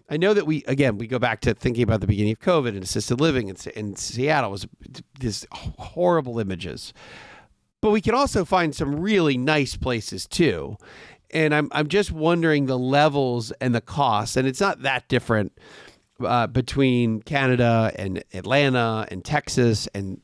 I know that we go back to thinking about the beginning of COVID and assisted living in Seattle was this horrible images, but we can also find some really nice places too. And I'm just wondering the levels and the costs, and it's not that different between Canada and Atlanta and Texas and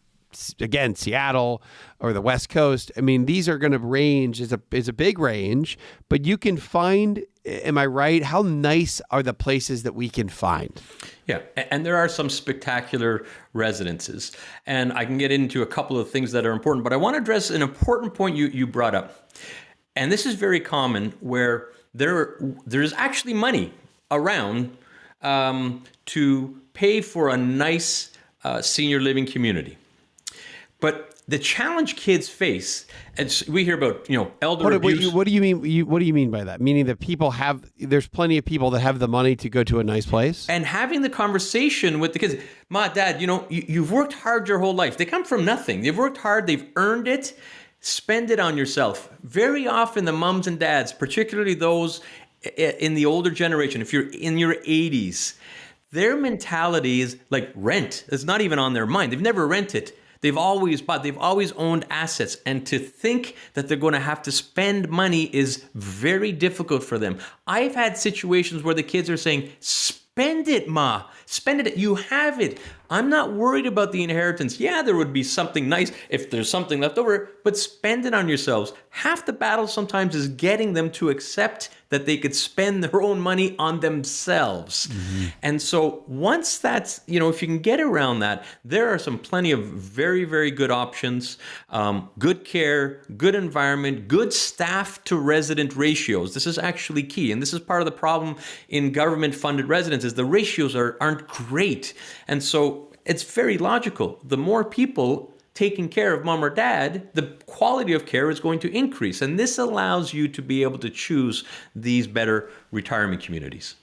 again Seattle or the West Coast. I mean, these are going to range is a big range, but you can find. Am I right? How nice are the places that we can find? Yeah, and there are some spectacular residences, and I can get into a couple of things that are important, but I want to address an important point you brought up. And this is very common where there's actually money around to pay for a nice senior living community. But the challenge kids face, and we hear about, elder abuse. What do you mean? What do you mean by that? Meaning that there's plenty of people that have the money to go to a nice place? And having the conversation with the kids, Ma, Dad, you've worked hard your whole life. They come from nothing. They've worked hard. They've earned it. Spend it on yourself. Very often the moms and dads, particularly those in the older generation, if you're in your 80s, their mentality is like rent. It's not even on their mind. They've never rented. They've always bought, they've always owned assets. And to think that they're going to have to spend money is very difficult for them. I've had situations where the kids are saying, spend it, Ma. Spend it. You have it. I'm not worried about the inheritance. Yeah, there would be something nice if there's something left over, but spend it on yourselves. Half the battle sometimes is getting them to accept that they could spend their own money on themselves. Mm-hmm. And so once that's, if you can get around that, there are plenty of very, very good options, good care, good environment, good staff to resident ratios. This is actually key. And this is part of the problem in government funded residences. The ratios aren't great. And so it's very logical. The more people taking care of mom or dad, the quality of care is going to increase. And this allows you to be able to choose these better retirement communities.